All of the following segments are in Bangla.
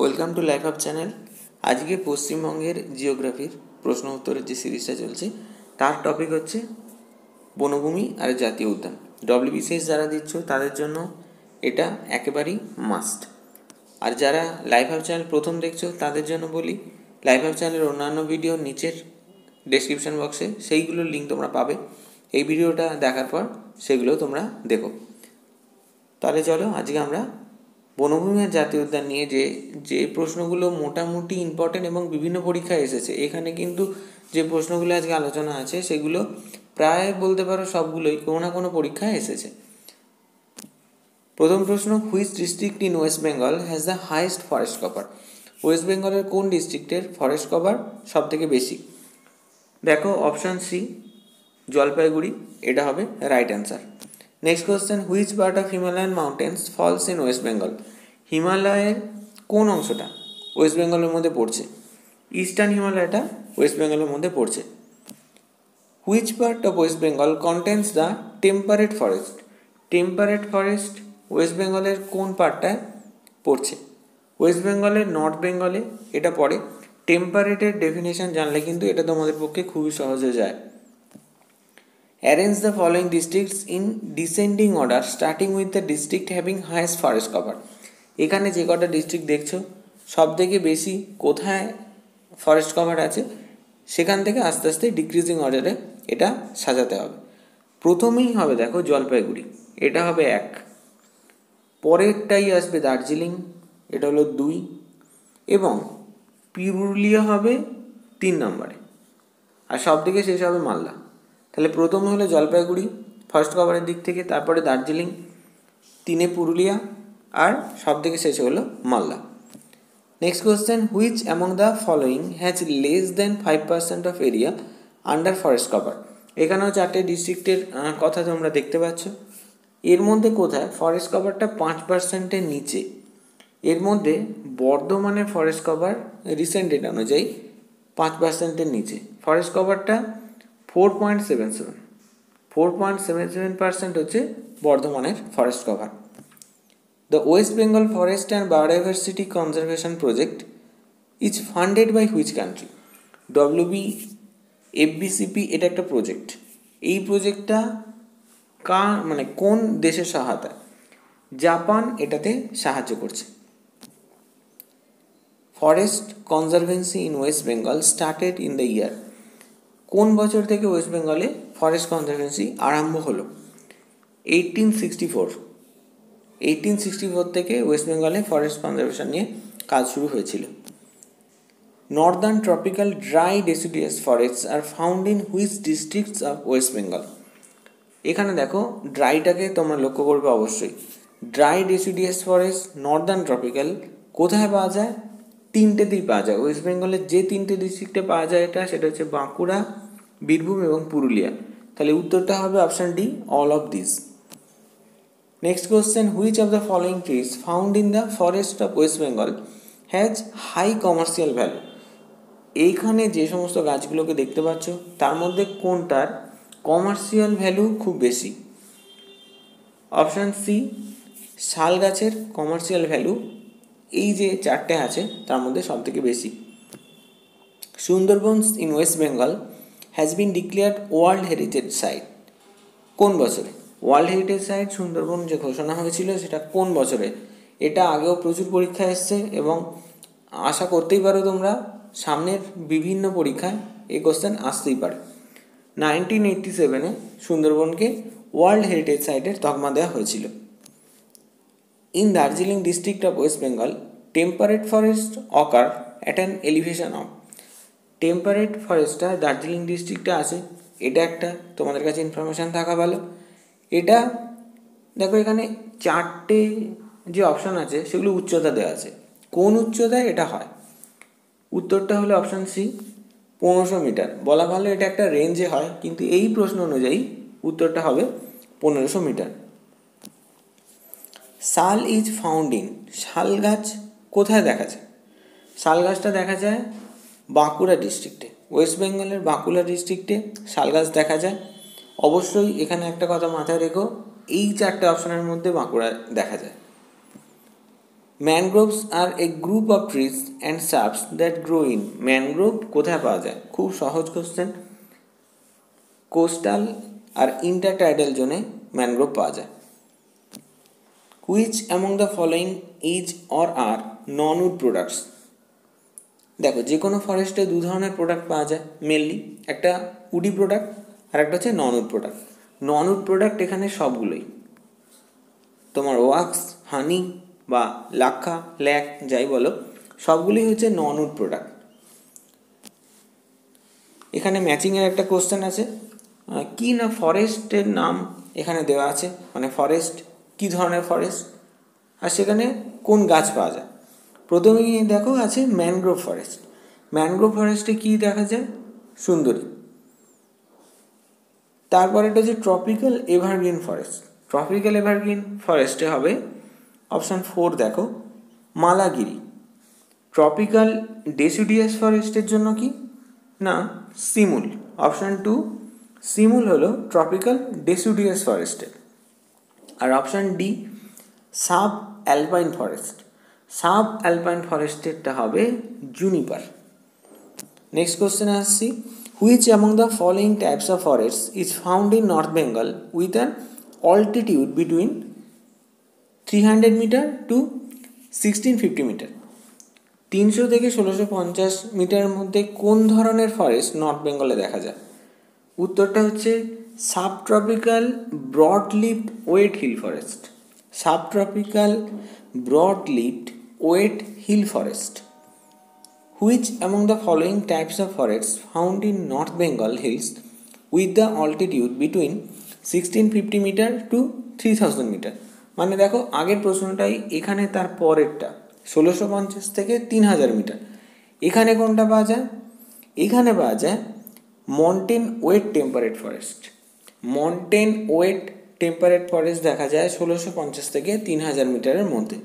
Welcome to life up channel. আজকে পশ্চিমবঙ্গের জিওগ্রাফির প্রশ্ন উত্তরের যে সিরিজটা চলছে তার টপিক হচ্ছে বনভূমি আর জাতীয় উদ্যান। ডব্লিউবিসিএস যারা দিচ্ছ তাদের জন্য এটা একেবারেই মাস্ট। আর যারা লাইফ আপ চ্যানেল প্রথম দেখছো তাদের জন্য বলি, লাইফ আপ চ্যানেলের অন্যান্য ভিডিও নিচের ডেসক্রিপশন বক্সে সেইগুলোর লিঙ্ক তোমরা পাবে। এই ভিডিওটা দেখার পর সেগুলো তোমরা দেখো। তাহলে চলো আজকে আমরা বনভূমি আর জাতীয় উদ্যান নিয়ে যে প্রশ্নগুলো মোটামুটি ইম্পর্টেন্ট এবং বিভিন্ন পরীক্ষায় এসেছে, এখানে কিন্তু যে প্রশ্নগুলো আজকে আলোচনা আছে সেগুলো প্রায় বলতে পারো সবগুলোই কোনো না কোনো পরীক্ষায় এসেছে। প্রথম প্রশ্ন, which district in West Bengal has the highest forest cover? West বেঙ্গলের কোন ডিস্ট্রিক্টের ফরেস্ট কভার সব থেকে বেশি? দেখো অপশান সি জলপাইগুড়ি, এটা হবে right answer. Next question, which part of Himalayan mountains falls in West Bengal? হিমালয়ের কোন অংশটা ওয়েস্ট বেঙ্গলের মধ্যে পড়ছে? ইস্টার্ন হিমালয়টা ওয়েস্ট বেঙ্গলের মধ্যে পড়ছে। Which part of West Bengal contains the temperate forest? Temperate forest West বেঙ্গলের কোন পার্টটায় পড়ছে? ওয়েস্ট বেঙ্গলের নর্থ বেঙ্গলে এটা পড়ে। টেম্পারেটের ডেফিনেশন জানলে কিন্তু এটা তোমাদের পক্ষে খুবই সহজে যায়। Arrange the following districts in descending order starting with the district having highest forest cover. এখানে যে কটা ডিস্ট্রিক্ট দেখছো সব থেকে বেশি কোথায় ফরেস্ট কভার আছে সেখান থেকে আস্তে আস্তে ডিক্রিজিং অর্ডারে এটা সাজাতে হবে। প্রথমেই হবে দেখো জলপাইগুড়ি, এটা হবে 1, পরেরটাই আসবে দার্জিলিং, এটা হলো 2, এবং পুরুলিয়া হবে 3 নম্বরে, আর সব থেকে শেষ হবে মালদা। তাহলে প্রথমে হলো জলপাইগুড়ি ফার্স্ট কভারের দিক থেকে, তারপরে দার্জিলিং, 3 পুরুলিয়া, আর সব থেকে শেষে হলো Malda. Next question, which among the following has less than 5% of area under forest cover? এখানেও 4টে ডিস্ট্রিক্টের কথা তোমরা দেখতে পাচ্ছ। এর মধ্যে কোথায় ফরেস্ট কভারটা 5%-এর নিচে? এর মধ্যে বর্ধমানের ফরেস্ট কভার রিসেন্ট ডেটা অনুযায়ী 5%-এর নিচে। ফরেস্ট কভারটা 4.77% হচ্ছে বর্ধমানের forest cover. The West Bengal forest and biodiversity conservation project is funded by which country? WBFBCP এটা একটা প্রজেক্ট। এই প্রজেক্টটা কোন দেশের সহায়তায়? জাপান এটাতে সাহায্য করছে। Forest conservancy in West Bengal started in the ইয়ার? কোন বছর থেকে ওয়েস্ট বেঙ্গলে ফরেস্ট কনজারভেন্সি আরম্ভ হলো? 1864 থেকে ওয়েস্ট বেঙ্গলে ফরেস্ট কনজারভেশন নিয়ে কাজ শুরু হয়েছিল। Northern tropical dry ডেসিডিয়াস forests R found in which districts of West Bengal? এখানে দেখো ড্রাইটাকে তোমরা লক্ষ্য করবে অবশ্যই। ড্রাই ডেসিডিয়াস ফরেস্ট নর্দার্ন ট্রপিক্যাল কোথায় পাওয়া যায়? 3টেতেই পাওয়া যায়। ওয়েস্ট বেঙ্গলের যে 3টে ডিস্ট্রিক্টে পাওয়া যায় সেটা হচ্ছে বাঁকুড়া, বীরভূম এবং পুরুলিয়া। তাহলে উত্তরটা হবে option D, all of this. Next question, which of the following trees found in the forest of West Bengal has high commercial value? এইখানে যে সমস্ত গাছগুলোকে দেখতে পাচ্ছ তার মধ্যে কোনটার কমার্শিয়াল ভ্যালু খুব বেশি? অপশান সি, শাল গাছের কমার্শিয়াল ভ্যালু এই যে 4টে আছে তার মধ্যে সব থেকে বেশি। Sundarbans in West Bengal has been declared world heritage site কোন বছরে? ওয়ার্ল্ড হেরিটেজ সাইট সুন্দরবন যে ঘোষণা হয়েছিল সেটা কোন বছরে? এটা আগেও প্রচুর পরীক্ষা এসছে এবং আশা করতেই পারো তোমরা সামনের বিভিন্ন পরীক্ষায় এই কোশ্চেন আসতেই পারে। 1987-এ সুন্দরবনকে ওয়ার্ল্ড হেরিটেজ সাইটের তকমা দেওয়া হয়েছিল। In Darjeeling district of West Bengal temperate forest occur at an elevation of? Temperate ফরেস্টটা দার্জিলিং ডিস্ট্রিক্টে আছে, এটা একটা তোমাদের কাছে ইনফরমেশান থাকা ভালো। এটা দেখো এখানে 4টে যে অপশান আছে সেগুলো উচ্চতা দেওয়া আছে। কোন উচ্চতায় এটা হয়? উত্তরটা হলো অপশান সি, 1500 মিটার। বলা ভালো এটা একটা রেঞ্জে হয়, কিন্তু এই প্রশ্ন অনুযায়ী উত্তরটা হবে 1500 মিটার। শাল ইজ ফাউন্ড ইন? শাল গাছ কোথায় দেখা যায়? শাল গাছটা দেখা যায় বাঁকুড়া ডিস্ট্রিক্টে। ওয়েস্ট বেঙ্গলের বাঁকুড়া ডিস্ট্রিক্টে শাল গাছ দেখা যায়। অবশ্যই এখানে একটা কথা মাথায় রেখো, এই 4টে অপশানের মধ্যে বাঁকুড়া দেখা যায়। Mangroves are a group of trees and shrubs that grow in, mangrove কোথায় পাওয়া যায়? খুব সহজ কোশ্চেন, কোস্টাল আর ইন্টারটাইডাল জোনে ম্যানগ্রোভ পাওয়া যায়। Which among the following is or are non wood products? দেখো যে কোনো ফরেস্টে দু ধরনের প্রোডাক্ট পাওয়া যায় মেনলি, একটা উডি প্রোডাক্ট আর একটা হচ্ছে non wood product. Non wood product এখানে সবগুলোই, তোমার ওয়াক্স, হানি বা লাক্ষা, ল্যাক যাই বলো, সবগুলোই হচ্ছে নন উড প্রোডাক্ট। এখানে ম্যাচিংয়ের একটা কোশ্চেন আছে, কি না ফরেস্টের নাম এখানে দেওয়া আছে, মানে ফরেস্ট কী ধরনের ফরেস্ট আর সেখানে কোন গাছ পাওয়া যায়। প্রথমে দেখো আছে ম্যানগ্রোভ ফরেস্ট। ম্যানগ্রোভ ফরেস্টে কী দেখা যায়? সুন্দরী। তারপর এটা হচ্ছে tropical evergreen forest. Tropical evergreen ফরেস্টে হবে অপশান 4 দেখো মালাগিরি। ট্রপিক্যাল ডেসিডিয়াস ফরেস্টের জন্য কি না শিমুল। অপশান 2 শিমুল হলো ট্রপিক্যাল ডেসিডিয়াস ফরেস্টের। আর option D sub alpine forest. Sub alpine ফরেস্টেরটা হবে জুনিপার। নেক্সট কোশ্চেনে আসছি, which among the following types of forest is found in North Bengal with an altitude between 300 metre to 1650 metre? 300 থেকে 1650 মিটারের মধ্যে কোন ধরনের ফরেস্ট নর্থ বেঙ্গলে দেখা যায়? উত্তরটা হচ্ছে subtropical broad leaved wet hill forest. Subtropical broad leaved wet hill forest. Which among the following types of forests found in North Bengal hills with the altitude between 1650 metre to 3000 metre? মানে দেখো আগের প্রশ্নটাই এখানে তার পরেরটা 1650 থেকে 3000 মিটার। এখানে কোনটা পাওয়া যায়? এখানে পাওয়া যায় montane wet temperate forest. Montane wet temperate forest দেখা যায় 1650 থেকে 3000 মিটারের মধ্যে।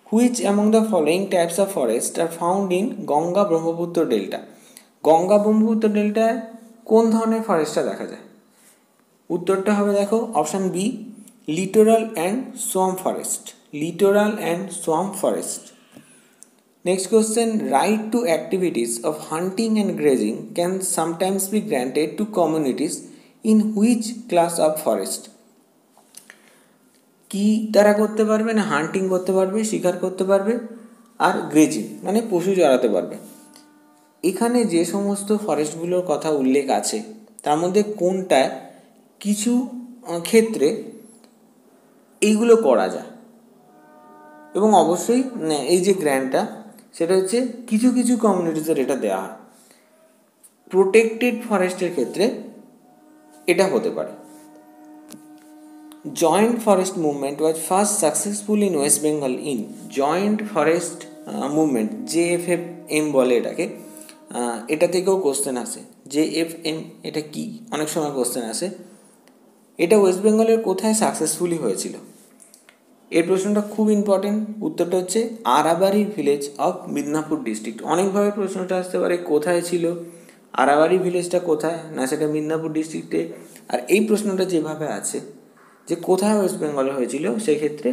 Which among the following types of forest are found in Ganga Brahmaputra delta? Ganga Brahmaputra ডেল্টায় কোন ধরনের ফরেস্টটা দেখা যায়? উত্তরটা হবে দেখো option B littoral and swamp forest. Littoral and swamp forest. Next question, right to activities of hunting and grazing can sometimes be granted to communities in which class of forest? কি তারা করতে পারবে? না হান্টিং করতে পারবে, শিকার করতে পারবে, আর গ্রেজিং মানে পশু চড়াতে পারবে। এখানে যে সমস্ত ফরেস্টগুলোর কথা উল্লেখ আছে তার মধ্যে কোনটা কিছু ক্ষেত্রে এইগুলো করা যায়, এবং অবশ্যই এই যে গ্র্যান্টটা সেটা হচ্ছে কিছু কিছু কমিউনিটিসের এটা দেওয়া হয়। প্রোটেক্টেড ফরেস্টের ক্ষেত্রে এটা হতে পারে। Joint forest movement was first successful in West Bengal in. Joint forest movement JFM বলে এটাকে, এটা থেকেও কোশ্চেন আসে। JFM এটা কি অনেক সময় কোশ্চেন আসে। এটা ওয়েস্ট বেঙ্গলের কোথায় সাকসেসফুলি হয়েছিল? এই প্রশ্নটা খুব ইম্পর্টেন্ট। উত্তরটা হচ্ছে আরাবারি ভিলেজ অফ মিদনাপুর ডিস্ট্রিক্ট। অনেকভাবে প্রশ্নটা আসতে পারে কোথায় ছিল, আরাবারি ভিলেজটা কোথায়, না সেটা মিদনাপুর ডিস্ট্রিক্টে। আর এই প্রশ্নটা যেভাবে আছে যে কোথায় ওয়েস্ট বেঙ্গলে হয়েছিল, সেক্ষেত্রে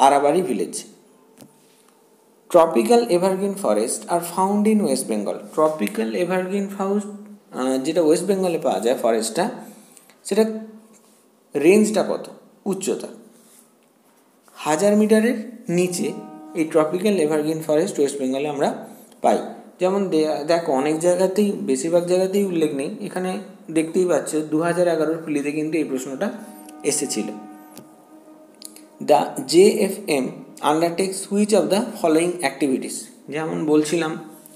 Arabari village. Tropical evergreen forest are found in West Bengal. Tropical evergreen forest যেটা ওয়েস্ট বেঙ্গলে পাওয়া যায় ফরেস্টটা, সেটা রেঞ্জটা কত, উচ্চতা 1000 মিটারের নিচে এই ট্রপিক্যাল এভারগ্রিন ফরেস্ট ওয়েস্ট বেঙ্গলে আমরা পাই। যেমন দেখো অনেক জায়গাতেই, বেশিরভাগ জায়গাতেই উল্লেখ নেই, এখানে দেখতেই পাচ্ছ 2011 প্রিলিতে কিন্তু এই প্রশ্নটা এসেছিল। The JFM undertakes which of the following activities? যেমন বলছিলাম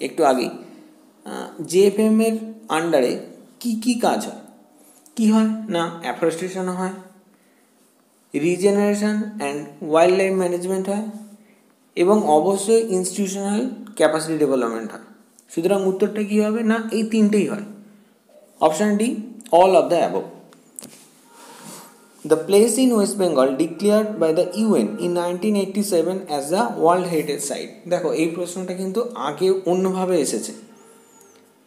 একটু আগেই, JFM এর আন্ডারে কি কি কাজ হয়? কি হয় না অ্যাফরেস্টেশন হয়, regeneration and wild life management হয়, এবং অবশ্যই ইনস্টিটিউশনাল ক্যাপাসিটি ডেভেলপমেন্ট হয়। সুতরাং উত্তরটা কী হবে? না এই তিনটেই হয়। Option D all of the above. The place in West Bengal declared by the UN in 1987 as the World Heritage Site. দেখো এই প্রশ্নটা কিন্তু আগে অন্যভাবে এসেছে,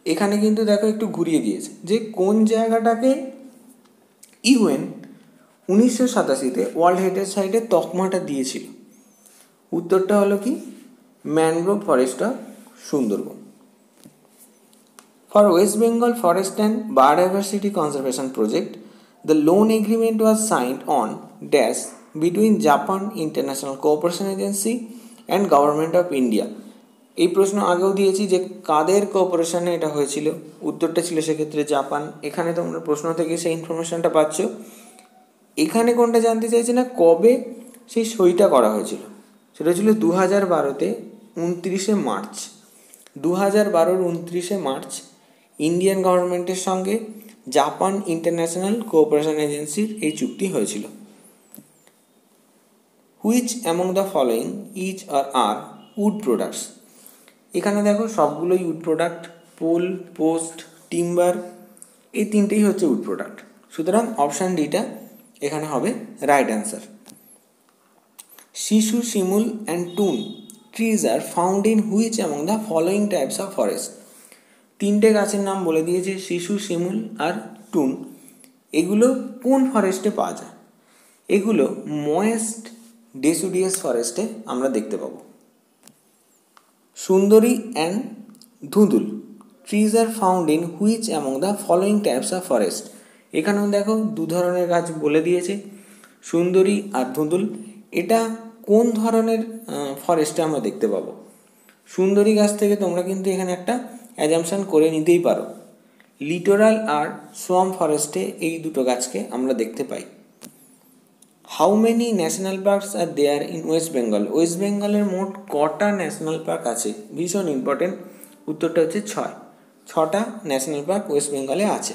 এখানে কিন্তু দেখো একটু ঘুরিয়ে দিয়েছে যে কোন জায়গাটাকে UN 1987-তে ওয়ার্ল্ড হেরিটেজ সাইটের তকমাটা দিয়েছিল। উত্তরটা হলো কি mangrove forest of Sundarban. For West Bengal Forest and Biodiversity Conservation Project, the loan agreement was signed on dash between Japan International Cooperation Agency and Government of India. এই প্রশ্ন আগেও দিয়েছি যে কাদের কোঅপারেশনে এটা হয়েছিল, উত্তরটা ছিল সেক্ষেত্রে জাপান। এখানে তোমরা প্রশ্ন থেকে সেই ইনফরমেশনটা পাচ্ছ। এখানে কোনটা জানতে চাইছে না কবে সেই সইটা করা হয়েছিল, সেটা ছিল 2012-তে 29শে মার্চ। 2012-র 29শে মার্চ ইন্ডিয়ান গভর্নমেন্টের সঙ্গে জাপান ইন্টারন্যাশনাল কোঅপারেশন এজেন্সির এই চুক্তি হয়েছিল। Which among the following is are আর উড প্রোডাক্টস। এখানে দেখো সবগুলোই wood product, pole, post, timber, এই তিনটেই হচ্ছে উড প্রোডাক্ট। সুতরাং অপশান ডিটা এখানে হবে right answer. Shishu, shimul and toon trees are found in which among the following types of forest. তিনটে গাছের নাম বলে দিয়েছে, শিশু, শিমুল আর টুন। এগুলো কোন ফরেস্টে পাওয়া যায়? এগুলো ময়েস্ট ডেসিডুয়াস ফরেস্টে আমরা দেখতে পাবো। Sundari and dhundul trees are found in which among the following types of forest. এখানেও দেখো দু ধরনের গাছ বলে দিয়েছে, সুন্দরী আর ধুঁদুল। এটা কোন ধরনের ফরেস্টে আমরা দেখতে পাবো? সুন্দরী গাছ থেকে তোমরা কিন্তু এখানে একটা অ্যাজাম্পশন করে নিতেই পারো, লিটোরাল আর সোয়াম ফরেস্টে এই দুটো গাছকে আমরা দেখতে পাই। How many national parks are there in West Bengal? West বেঙ্গলের মোট কটা ন্যাশনাল পার্ক আছে? ভীষণ ইম্পর্টেন্ট, উত্তরটা হচ্ছে 6টা ন্যাশনাল পার্ক ওয়েস্ট বেঙ্গলে আছে।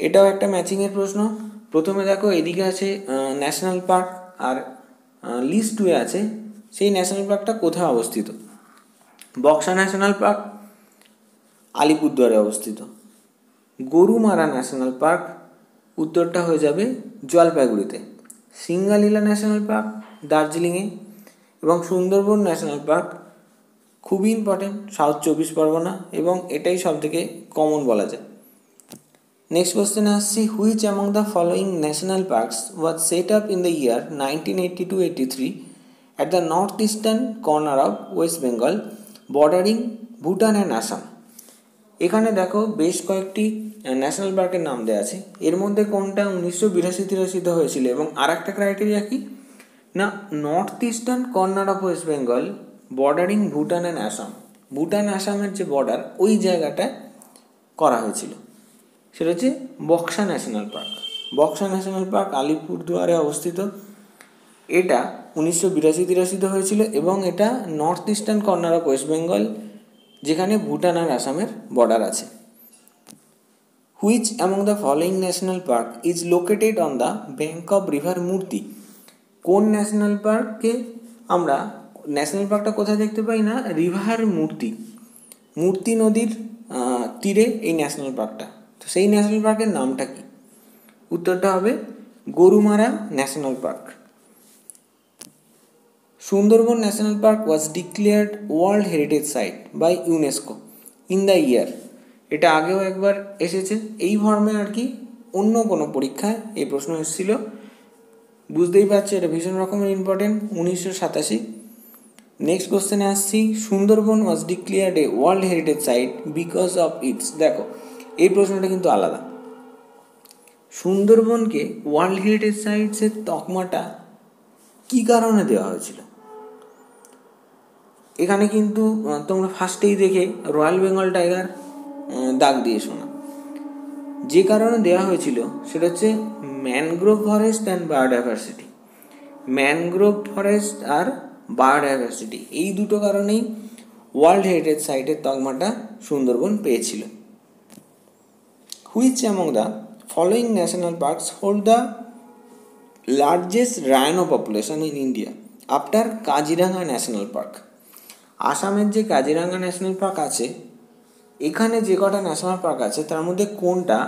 এটাও একটা ম্যাচিংয়ের প্রশ্ন। প্রথমে দেখো এদিকে আছে ন্যাশনাল পার্ক আর লিস্ট 2-এ আছে সেই ন্যাশনাল পার্কটা কোথায় অবস্থিত। বক্সা ন্যাশনাল পার্ক আলিপুরদুয়ারে অবস্থিত। গরুমারা ন্যাশনাল পার্ক উত্তরটা হয়ে যাবে জলপাইগুড়িতে। সিঙ্গালীলা ন্যাশনাল পার্ক দার্জিলিংয়ে। এবং সুন্দরবন ন্যাশনাল পার্ক খুবই ইম্পর্টেন্ট, সাউথ 24 পরগনা, এবং এটাই সব থেকে কমন বলা যায়। নেক্সট কোশ্চেনে আসছি, which among the following national parks was set up in the year 1982-83 at the north eastern corner of West Bengal bordering Bhutan and Assam. এখানে দেখো বেশ কয়েকটি ন্যাশনাল পার্কের নাম দেওয়া আছে, এর মধ্যে কোনটা 1982-83 হয়েছিল এবং আর একটা ক্রাইটেরিয়া কি না north eastern corner of West Bengal bordering Bhutan and Assam. Bhutan আসামের যে বর্ডার ওই জায়গাটায় করা হয়েছিল, সেটা হচ্ছে Buxa national park. Buxa national park আলিপুরদুয়ারে অবস্থিত। এটা 1982-83 হয়েছিল এবং এটা north eastern corner of West Bengal, যেখানে ভুটান আর আসামের বর্ডার আছে। Which among the following national park is located on the bank of river Murti? কোন ন্যাশনাল পার্কে আমরা ন্যাশনাল পার্কটা কোথায় দেখতে পাই না রিভার মূর্তি নদীর তীরে এই ন্যাশনাল পার্কটা। তো সেই ন্যাশনাল পার্কের নামটা কি? উত্তরটা হবে Gorumara national park. Sundarban national park was declared world heritage site by UNESCO in the year. এটা আগেও একবার এসেছে এই ফর্মে আর কি, অন্য কোনো পরীক্ষায় এই প্রশ্ন এসেছিল, বুঝতেই পারছো এটা ভীষণ রকমের ইম্পর্টেন্ট, 1987। নেক্সট কোশ্চেনে আসছি, Sundarban was declared a world heritage site because of its. দেখো এই প্রশ্নটা কিন্তু আলাদা। সুন্দরবনকে ওয়ার্ল্ড হেরিটেজ সাইটসের তকমাটা কী কারণে দেওয়া হয়েছিল? এখানে কিন্তু তোমরা ফার্স্টেই দেখে রয়্যাল বেঙ্গল টাইগার দাগ দিয়ে শোনা। যে কারণে দেওয়া হয়েছিল সেটা হচ্ছে mangrove forest and biodiversity. Mangrove forest আর বায়োডাইভার্সিটি এই দুটো কারণেই ওয়ার্ল্ড হেরিটেজ সাইটের তকমাটা সুন্দরবন পেয়েছিল। Which among the following national parks hold the largest rhino population in India after Kaziranga national park? আসামের যে কাজিরাঙ্গা ন্যাশনাল পার্ক আছে, এখানে যে কটা ন্যাশনাল পার্ক আছে তার মধ্যে কোনটা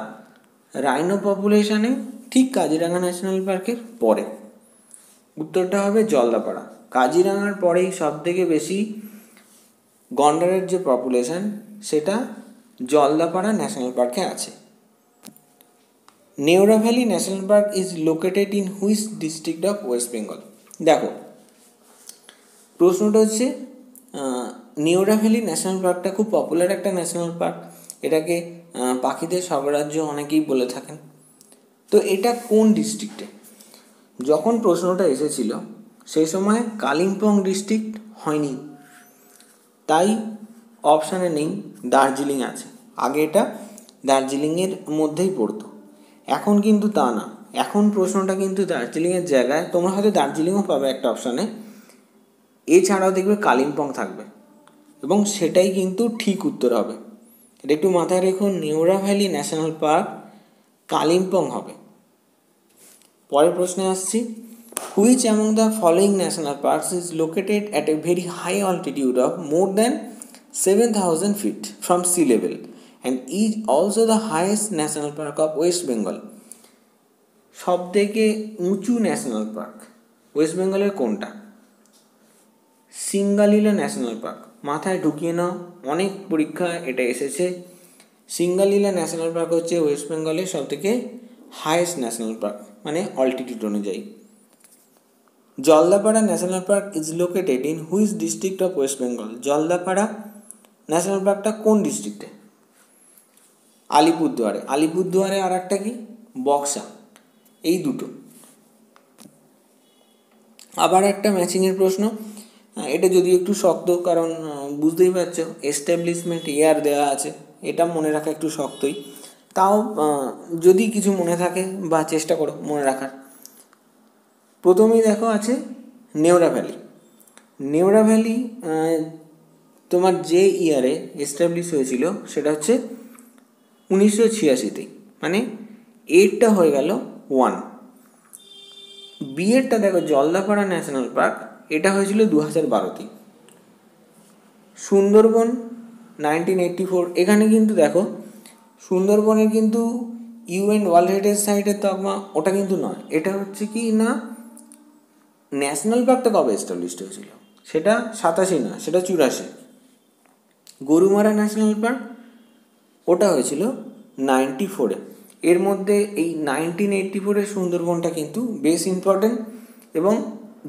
রাইনো পপুলেশনে ঠিক কাজিরাঙ্গা ন্যাশনাল পার্কের পরে? উত্তরটা হবে জলদাপাড়া। কাজিরাঙ্গার পরেই সব থেকে বেশি গন্ডারের যে পপুলেশন সেটা জলদাপাড়া ন্যাশনাল পার্কে আছে। Neora valley national park is located in which district of West Bengal? দেখো প্রশ্নটা হচ্ছে নিওরা ভ্যালি ন্যাশনাল পার্কটা খুব পপুলার একটা ন্যাশনাল পার্ক, এটাকে পাখিদের স্বর্গরাজ্য অনেকেই বলে থাকেন। তো এটা কোন ডিস্ট্রিক্টে? যখন প্রশ্নটা এসেছিল সেই সময় কালিম্পং ডিস্ট্রিক্ট হয়নি, তাই অপশানে নেই, দার্জিলিং আছে। আগে এটা দার্জিলিংয়ের মধ্যেই পড়তো, এখন কিন্তু তা না। এখন প্রশ্নটা কিন্তু দার্জিলিংয়ের জায়গায়, তোমরা হয়তো দার্জিলিংও পাবে একটা অপশানে, এছাড়াও দেখবে কালিম্পং থাকবে, এবং সেটাই কিন্তু ঠিক উত্তর হবে। এটা একটু মাথায় রেখো, Neora valley national park Kalimpong হবে। পরের প্রশ্নে আসছি, which among the following national parks is located at a very high altitude of more than 7,000 feet from sea level and is also the highest national park of West Bengal? সব থেকে উঁচু ন্যাশনাল পার্ক ওয়েস্ট বেঙ্গলের কোনটা? Singalila national park. মাথায় ঢুকিয়ে নাও, অনেক পরীক্ষা এটা এসেছে। সিঙ্গালিলা ন্যাশনাল পার্ক হচ্ছে ওয়েস্ট বেঙ্গলের সব থেকে হায়েস্ট ন্যাশনাল পার্ক, মানে অল্টিটিউড অনুযায়ী। Jaldapara national park is located in which district of West Bengal? Jaldapara national পার্কটা কোন ডিস্ট্রিক্টে? আলিপুরদুয়ারে। আলিপুরদুয়ারে আর একটা কি, বক্সা, এই দুটো। আবার একটা ম্যাচিংয়ের প্রশ্ন, এটা যদিও একটু শক্ত, কারণ বুঝতেই পারছো এস্টাবলিশমেন্ট ইয়ার দেওয়া আছে, এটা মনে রাখা একটু শক্তই। তাও যদি কিছু মনে থাকে বা চেষ্টা করো মনে রাখার। প্রথমেই দেখো আছে নেওরা ভ্যালি। নেওরা ভ্যালি তোমার যে ইয়ারে এস্টাবলিশ হয়েছিল সেটা হচ্ছে 1986-তেই, মানে এরটা হয়ে গেল 1। বিয়েরটা দেখো জলদাপাড়া ন্যাশনাল পার্ক, এটা হয়েছিল 2012-তেই। সুন্দরবন 1984, এখানে কিন্তু দেখো সুন্দরবনের কিন্তু ইউএন ওয়ার্ল্ড হেরিটেজ সাইটের তকমা ওটা কিন্তু নয়, এটা হচ্ছে কি না ন্যাশনাল পার্কটা কবে এস্টাবলিশড হয়েছিল, সেটা 87 না, সেটা 84। গরুমারা ন্যাশনাল পার্ক ওটা হয়েছিল 94-এ। এর মধ্যে এই 1984-এর সুন্দরবনটা কিন্তু বেশ ইম্পর্টেন্ট, এবং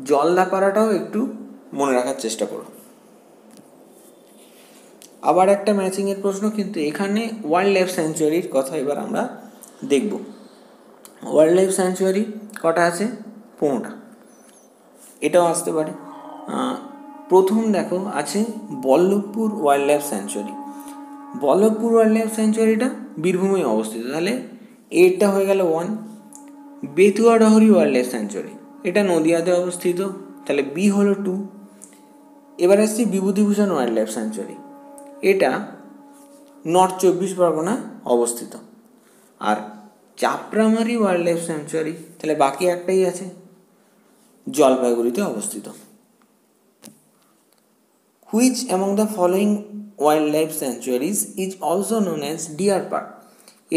জলদাপাড়াটাও একটু মনে রাখার চেষ্টা করো। আবার একটা ম্যাচিংয়ের প্রশ্ন, কিন্তু এখানে ওয়াইল্ড লাইফ স্যাংচুয়ারির কথা এবার আমরা দেখব। ওয়াইল্ড লাইফ স্যাংচুয়ারি কটা আছে? 15টা। এটাও আসতে পারে। প্রথম দেখো আছে Ballavpur wild life sanctuary. Ballavpur wild life স্যাংচুয়ারিটা বীরভূমে অবস্থিত, তাহলে এরটা হয়ে গেল 1। Bethua Dahari wild life sanctuary, এটা নদিয়াতে অবস্থিত, তাহলে বি হলো 2। এবার আসছি বিভূতিভূষণ ওয়াইল্ড লাইফ স্যাংচুয়ারি, এটা নর্থ 24 পরগনায় অবস্থিত। আর চাপড়ামারি ওয়াইল্ড লাইফ স্যাংচুয়ারি, তাহলে বাকি একটাই আছে, জলপাইগুড়িতে অবস্থিত। Which among the following wild life sanctuaries is also known as deer park?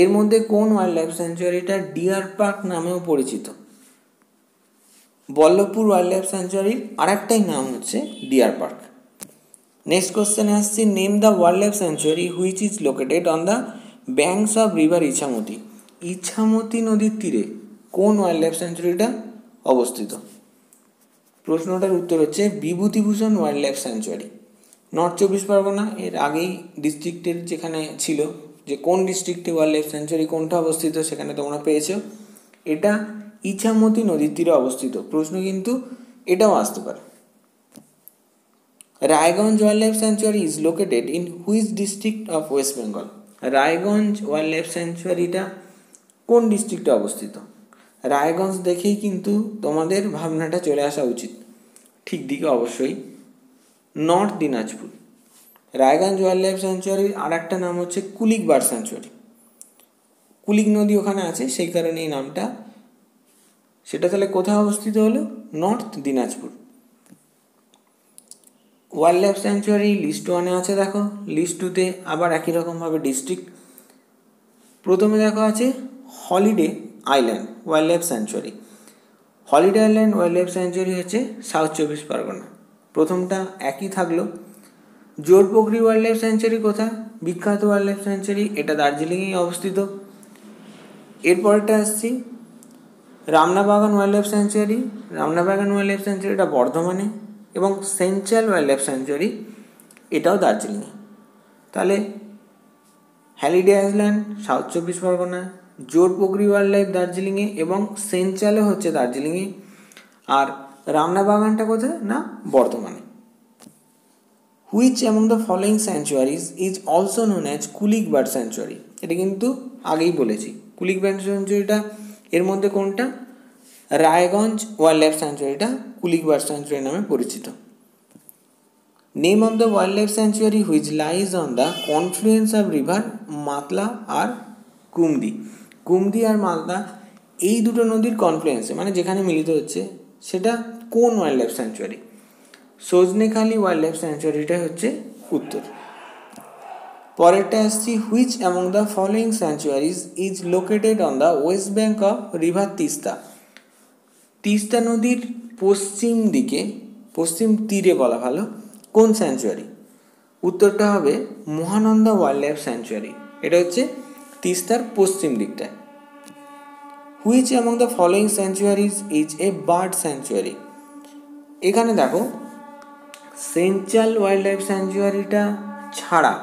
এর মধ্যে কোন ওয়াইল্ড লাইফ স্যাংচুয়ারিটা ডিয়ার পার্ক নামেও পরিচিত? বল্লভপুর ওয়াইল্ড লাইফ স্যাংচুয়ারির আর একটাই নাম হচ্ছে ডিয়ার পার্ক। নেক্সট কোশ্চেনে আসছি, name the wild life sanctuary which is located on the banks of river Ichamati? Ichamati নদীর তীরে কোন ওয়াইল্ড লাইফ স্যাংচুয়ারিটা অবস্থিত? প্রশ্নটার উত্তর হচ্ছে Bibhutibhushan wild life sanctuary, north 24 Pargana. এর আগেই ডিস্ট্রিক্টের যেখানে ছিল যে কোন ডিস্ট্রিক্টে ওয়াইল্ড লাইফ স্যাংচুয়ারি কোনটা অবস্থিত, সেখানে তোমরা পেয়েছো, এটা ইছামতি নদীর তীরে অবস্থিত। প্রশ্ন কিন্তু এটাও আসতে পারে। Raiganj wild life sanctuary is located in which district of West Bengal? Raiganj wild life স্যাংচুয়ারিটা কোন ডিস্ট্রিক্টে অবস্থিত? রায়গঞ্জ দেখেই কিন্তু তোমাদের ভাবনাটা চলে আসা উচিত ঠিক দিকে, অবশ্যই North Dinajpur. Raiganj wild life স্যাংচুয়ারির আর একটা নাম হচ্ছে কুলিক বার্ড স্যাংচুয়ারি, কুলিক নদী ওখানে আছে সেই কারণে এই নামটা। সেটা তাহলে কোথায় অবস্থিত হলো? North Dinajpur. Wild life sanctuary list 1-এ আছে, দেখো লিস্ট 2-তে আবার একই রকমভাবে ডিস্ট্রিক্ট। প্রথমে দেখো আছে holiday island wild life sanctuary. Holiday island wild life sanctuary হচ্ছে সাউথ 24 পরগনা। প্রথমটা একই থাকলো। জোরপোখরি ওয়াইল্ড লাইফ স্যাংচুয়ারি কোথায়? বিখ্যাত ওয়াইল্ড লাইফ স্যাংচুয়ারি, এটা দার্জিলিংয়েই অবস্থিত। এরপরটা আসছি Ramnabagan wild life sanctuary. Ramnabagan wild life স্যাংচুয়ারিটা বর্ধমানে এবং সেন্ট্রাল ওয়াইল্ড লাইফ স্যাঞ্চুয়ারি এটাও দার্জিলিংয়ে। তাহলে Halliday island south 24 Pargana, Jorepokhri wild life দার্জিলিংয়ে এবং সেন্ট্রালও হচ্ছে দার্জিলিংয়ে। আর রামনা বাগানটা কোথায় না বর্ধমানে। Which among the following sanctuaries is also known as Kulik bird sanctuary, এটা কিন্তু আগেই বলেছি। কুলিক বার্ড স্যাঞ্চুয়ারিটা এর মধ্যে কোনটা? রায়গঞ্জ ওয়াইল্ড লাইফ স্যাঞ্চুয়ারিটা কুলিক বার্ড স্যাঞ্চুয়ারি নামে পরিচিত। Name of the wild life sanctuary which lies on the confluence of river Matla আর কুমদি। কুমদি আর মাতলা এই দুটো নদীর কনফ্লুয়েন্সে মানে যেখানে মিলিত হচ্ছে সেটা কোন wild life sanctuary? Sajnekhali wild life স্যাঞ্চুয়ারিটা হচ্ছে উত্তর। পরেরটা আসছি, which among the following sanctuaries is located on the west bank of river Teesta. Teesta নদীর পশ্চিম দিকে, পশ্চিম তীরে বলা ভালো, কোন স্যাঞ্চুয়ারি? উত্তরটা হবে মহানন্দা ওয়াইল্ড লাইফ স্যাঞ্চুয়ারি, এটা হচ্ছে তিস্তার পশ্চিম দিকটায়। Which among the following sanctuaries is a bird sanctuary. এখানে দেখো সেন্ট্রাল ওয়াইল্ড লাইফ স্যাঞ্চুয়ারিটা ছাড়া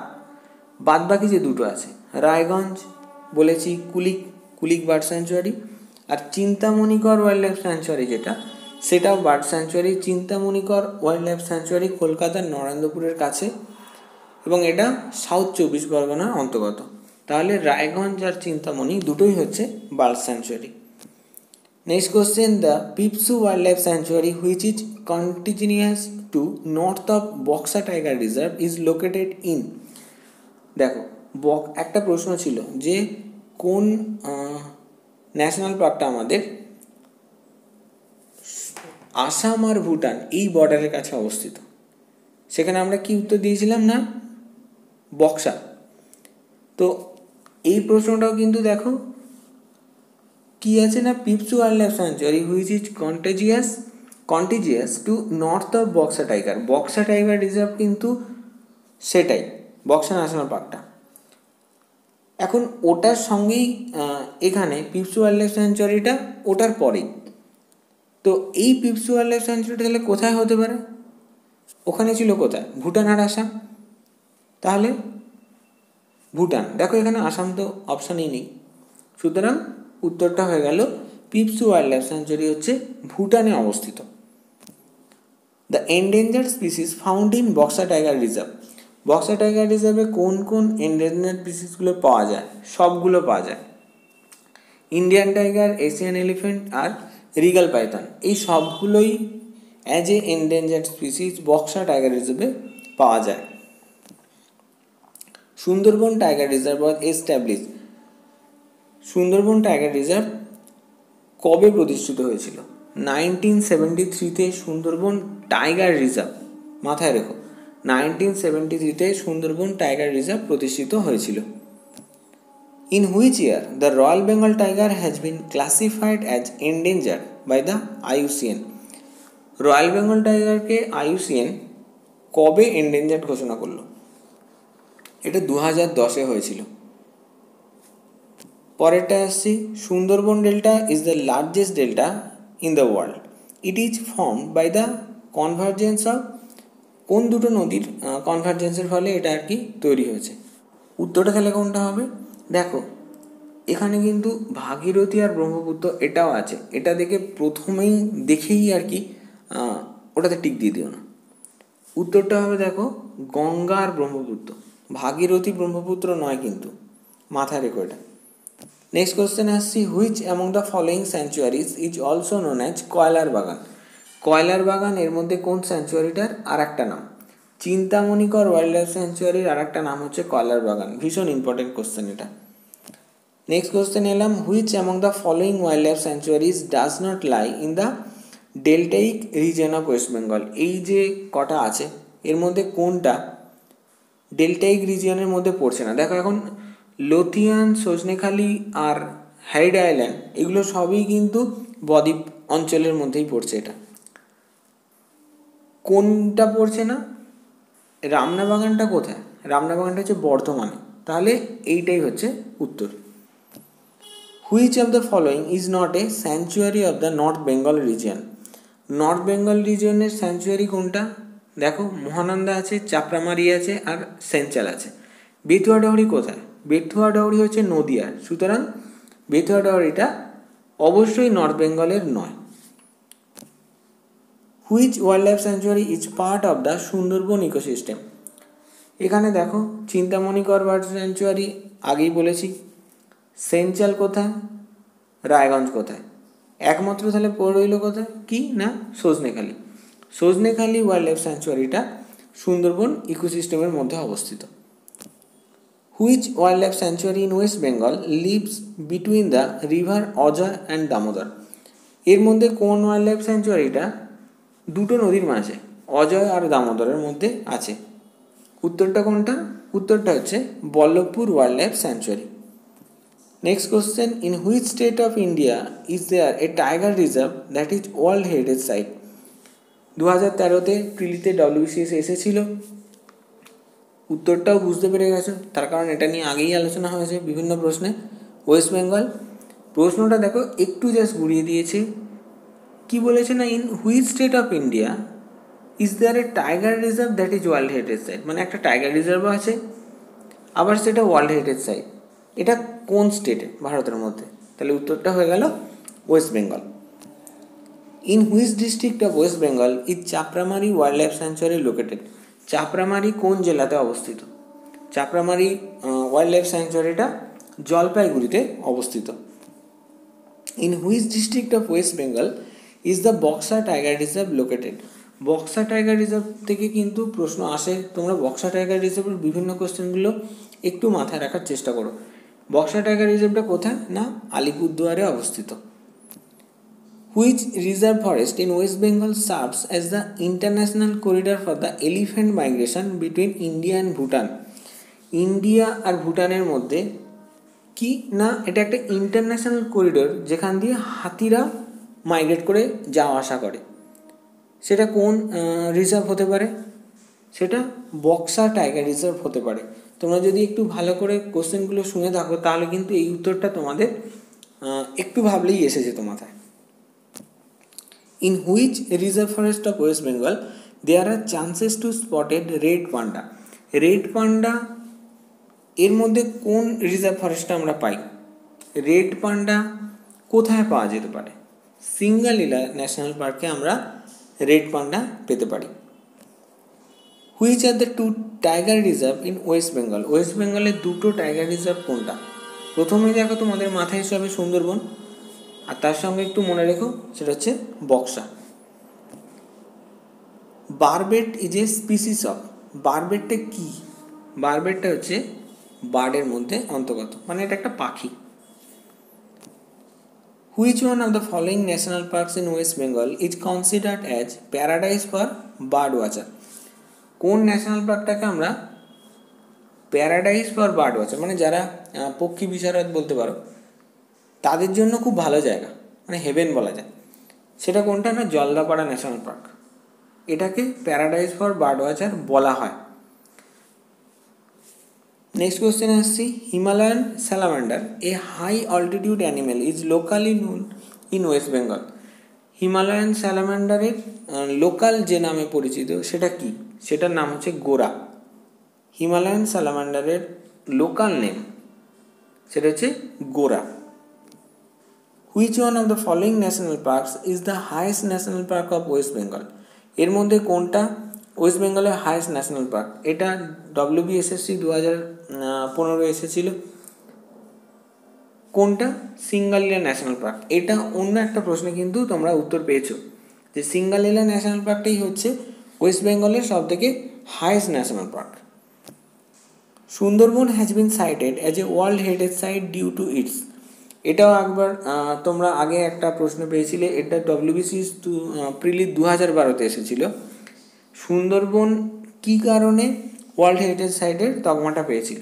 বাদবাকি যে দুটো আছে, রায়গঞ্জ বলেছি কুলিক বার্ড স্যাঞ্চুয়ারি, আর চিন্তামণিকর ওয়াইল্ড লাইফ স্যাঞ্চুয়ারি যেটা সেটাও bird sanctuary. Chintamanikar wild life sanctuary কলকাতার নরেন্দ্রপুরের কাছে এবং এটা সাউথ 24 পরগনার অন্তর্গত। তাহলে রায়গঞ্জ আর চিন্তামণি দুটোই হচ্ছে bird sanctuary. Next question, the Pipsu wild life sanctuary which is contiguous to north of Buxa tiger reserve is located in. দেখো একটা প্রশ্ন ছিল যে কোন ন্যাশনাল পার্কটা আমাদের আসাম আর ভুটান এই বর্ডারের কাছে অবস্থিত। সেখানে আমরা কি উত্তর দিয়েছিলাম না বক্সা। তো এই প্রশ্নটাও কিন্তু দেখো কি আছে না Pipsu wild life sanctuary which is contiguous to north of Buxa tiger. Buxa tiger reserve কিন্তু সেটাই বক্সা ন্যাশনাল পার্কটা। এখন ওটার সঙ্গেই এখানে পিপসু ওয়াইল্ড লাইফ স্যাঞ্চুয়ারিটা ওটার পরেই। তো এই পিপসু ওয়াইল্ড লাইফ স্যাঞ্চুয়ারিটা তাহলে কোথায় হতে পারে? ওখানে ছিল কোথায়? ভুটান আর আসাম। তাহলে ভুটান, দেখো এখানে আসাম তো অপশানই নেই, সুতরাং উত্তরটা হয়ে গেল পিপসু ওয়াইল্ড লাইফ স্যাঞ্চুয়ারি হচ্ছে ভুটানে অবস্থিত। The endangered species found in Buxa tiger reserve. Buxa tiger রিজার্ভে কোন কোন এন্ডেঞ্জার্ড স্পিসিসগুলো পাওয়া যায়? সবগুলো পাওয়া যায়। ইন্ডিয়ান টাইগার, এশিয়ান এলিফ্যান্ট আর রিগাল পাইথন এই সবগুলোই as a endangered species Buxa tiger রিজার্ভে পাওয়া যায়। Sundarban tiger reserve was established. Sundarban tiger reserve কবে প্রতিষ্ঠিত হয়েছিল? 1973-তে সুন্দরবন টাইগার রিজার্ভ, মাথায় রেখো 1973-তে সুন্দরবন টাইগার রিজার্ভ প্রতিষ্ঠিত হয়েছিল। In which year the royal Bengal tiger has been classified as endangered by the IUCN। Royal Bengal টাইগারকে IUCN কবে এন্ডেঞ্জার্ড ঘোষণা করলো? এটা 2010-এ হয়েছিল। পরেরটা আসছি, Sundarban delta is the largest delta in the world. It is formed by the convergence of কোন দুটো নদীর কনভার্জেন্সের ফলে এটা আর কি তৈরি হয়েছে? উত্তরটা তাহলে কোনটা হবে? দেখো এখানে কিন্তু ভাগীরথী আর ব্রহ্মপুত্র এটাও আছে, এটা দেখেই আর কি ওটাতে টিক দিয়ে দিও না। উত্তরটা হবে দেখো গঙ্গা আর ব্রহ্মপুত্র, ভাগীরথী ব্রহ্মপুত্র নয় কিন্তু, মাথায় রেখো এটা। নেক্সট কোশ্চেন আসছি, which among the following sanctuaries is also known as কয়লার বাগান। কয়লার বাগান এর মধ্যে কোন স্যাঞ্চুয়ারিটার আর একটা নাম? চিন্তামণিকর ওয়াইল্ড লাইফ স্যাঞ্চুয়ারির আর একটা নাম হচ্ছে কয়লার বাগান। ভীষণ ইম্পর্টেন্ট কোশ্চেন এটা। নেক্সট কোশ্চেন এলাম, which among the following wild life sanctuaries does not lie in the deltaic region of West Bengal. এই যে কটা আছে এর মধ্যে কোনটা ডেল্টাইক রিজিয়নের মধ্যে পড়ছে না? দেখো এখন লথিয়ান, সজনেখালি আর হ্যারিডে আইল্যান্ড এগুলো সবই কিন্তু বদ্বীপ অঞ্চলের মধ্যেই পড়ছে। এটা কোনটা পড়ছে না? রামনা বাগানটা কোথায়? রামনা বাগানটা হচ্ছে বর্ধমানে, তাহলে এইটাই হচ্ছে উত্তর। Which of the following is not a sanctuary of the north Bengal region. North Bengal রিজিয়নের স্যাংচুয়ারি কোনটা? দেখো মহানন্দা আছে, চাপড়ামারি আছে, আর সেঞ্চাল আছে। বেতুয়া ডাউরি কোথায়? বেতুয়া ডাউরি হচ্ছে নদিয়ার, সুতরাং বেতুয়া ডাউরিটা অবশ্যই নর্থ বেঙ্গলের নয়। Which wild life sanctuary is part of the Sundarban ecosystem? এখানে দেখো চিন্তামণিকর বার্ড স্যাংচুয়ারি আগেই বলেছি। সেঞ্চাল কোথায়? রায়গঞ্জ কোথায়? একমাত্র তাহলে পড়ে রইল কোথায়, কি না সজনেখালি। সজনেখালি ওয়াইল্ড লাইফ স্যাংচুয়ারিটা সুন্দরবন ইকোসিস্টেমের মধ্যে অবস্থিত। Which wild life sanctuary in West Bengal lives between the river Ajay and Damodar? এর মধ্যে কোন ওয়াইল্ড লাইফ স্যাংচুয়ারিটা দুটো নদীর মাঝে অজয় আর দামোদরের মধ্যে আছে? উত্তরটা কোনটা? উত্তরটা হচ্ছে Ballavpur wild life sanctuary. Next question, in which state of India is there a tiger reserve that is world heritage site? 2013-তে প্রিলিতে WBCS এসেছিল। উত্তরটাও বুঝতে পেরে গেছো, তার কারণ এটা নিয়ে আগেই আলোচনা হয়েছে বিভিন্ন প্রশ্নে। ওয়েস্ট বেঙ্গল। প্রশ্নটা দেখো একটু জাস্ট ঘুরিয়ে দিয়েছে, কি বলেছে না, in which state of India is there a tiger reserve that is world heritage site, মানে একটা টাইগার রিজার্ভও আছে আবার সেটা ওয়ার্ল্ড হেরিটেজ সাইট। এটা কোন স্টেটে ভারতের মধ্যে? তাহলে উত্তরটা হয়ে গেল West Bengal. In which district of West Bengal is Chapramari wild life sanctuary located? Chapramari কোন জেলাতে অবস্থিত? চাপড়ামারি ওয়াইল্ড লাইফ স্যাংচুয়ারিটা জলপাইগুড়িতে অবস্থিত। In which district of West Bengal is the Buxa tiger reserve located? Buxa tiger reserve থেকে কিন্তু প্রশ্ন আসে, তোমরা বক্সা টাইগার রিজার্ভের বিভিন্ন কোশ্চেনগুলো একটু মাথায় রাখার চেষ্টা করো। বক্সা টাইগার রিজার্ভটা কোথায়? না আলিপুরদুয়ারে অবস্থিত। Which reserve forest in West Bengal serves as the international corridor for the elephant migration between India and Bhutan? India আর ভুটানের মধ্যে কি না এটা একটা ইন্টারন্যাশনাল করিডর যেখান দিয়ে হাতিরা মাইগ্রেট করে যাওয়া আসা করে। সেটা কোন রিজার্ভ হতে পারে? সেটা বক্সা টাইগার রিজার্ভ হতে পারে। তোমরা যদি একটু ভালো করে কোশ্চেনগুলো শুনে থাকো তাহলে কিন্তু এই উত্তরটা তোমাদের একটু ভাবলেই এসে যেত মাথায়। In which reserve forest of West Bengal there are chances to spotted red panda? Red panda এর মধ্যে কোন রিজার্ভ ফরেস্টটা আমরা পাই? রেড পান্ডা কোথায় পাওয়া যেতে পারে? সিঙ্গালীলা ন্যাশনাল পার্কে আমরা রেড পান্ডা পেতে পারি। Which are the two tiger reserve in West Bengal? West বেঙ্গলের দুটো টাইগার রিজার্ভ কোনটা? প্রথমেই দেখো তোমাদের মাথায় হিসাবে সুন্দরবন, আর তার সঙ্গে একটু মনে রেখো সেটা হচ্ছে Buxa. Barbet is a species of? বারবেটটা কি? বারবেটটা হচ্ছে বার্ডের মধ্যে অন্তর্গত, মানে এটা একটা পাখি। Which one of the following national parks in West Bengal is considered as paradise for bird watcher? কোন ন্যাশনাল পার্কটাকে আমরা প্যারাডাইস ফর বার্ড ওয়াচার, মানে যারা পক্ষী বিশারদ বলতে পারো তাদের জন্য খুব ভালো জায়গা, মানে হেভেন বলা যায়, সেটা কোনটা না জলদাপাড়া ন্যাশনাল পার্ক। এটাকে প্যারাডাইস ফর বার্ড ওয়াচার বলা হয়। নেক্সট কোয়েশ্চেন আসছি, Himalayan salamander a high altitude animal is locally known in West Bengal? Himalayan স্যালামান্ডারের লোকাল যে নামে পরিচিত সেটা কি? সেটার নাম হচ্ছে গোরা। হিমালয়ান স্যালামান্ডারের লোকাল নেম সেটা হচ্ছে গোরা। Which one of the following national parks is the highest national park of West Bengal? এর মধ্যে কোনটা ওয়েস্ট বেঙ্গলের হাইয়েস্ট ন্যাশনাল পার্ক? এটা WBSSC 2015 এসেছিল। কোনটা? Singalila national park. এটা অন্য একটা প্রশ্নে কিন্তু তোমরা উত্তর পেয়েছো যে সিঙ্গালীলা ন্যাশনাল পার্কটাই হচ্ছে ওয়েস্ট বেঙ্গলের সব থেকে highest national park. Sundarban has been cited as a world heritage site due to its? এটাও একবার তোমরা আগে একটা প্রশ্ন পেয়েছিলে, এটা WBCS প্রিলি 2012-তে এসেছিল। সুন্দরবন কী কারণে ওয়ার্ল্ড হেরিটেজ সাইটের তকমাটা পেয়েছিল?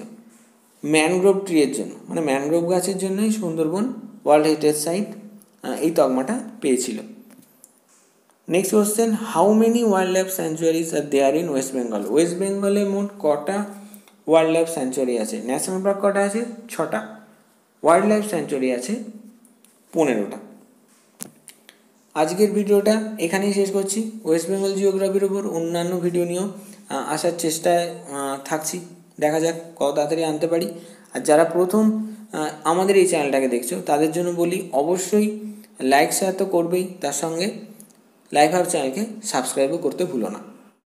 ম্যানগ্রোভ ট্রিয়ের জন্য, মানে ম্যানগ্রোভ গাছের জন্যই সুন্দরবন ওয়ার্ল্ড হেরিটেজ সাইট এই তকমাটা পেয়েছিল। Next question, how many wild life sanctuaries are there in West Bengal? West বেঙ্গলে মোট কটা ওয়াইল্ড লাইফ স্যাংচুয়ারি আছে? ন্যাশনাল পার্ক কটা আছে? 6টা। ওয়াইল্ড লাইফ স্যাংচুয়ারি আছে 15টা। আজকের ভিডিওটা এখানেই শেষ করছি। ওয়েস্ট বেঙ্গল জিওগ্রাফির ওপর অন্যান্য ভিডিও নিয়েও আসার চেষ্টায় থাকছি, দেখা যাক কত তাড়াতাড়ি আনতে পারি। আর যারা প্রথম আমাদের এই চ্যানেলটাকে দেখছো তাদের জন্য বলি, অবশ্যই লাইক শেয়ার তো করবেই, তার সঙ্গে লাইফ হাব চ্যানেলকে সাবস্ক্রাইবও করতে ভুলো না।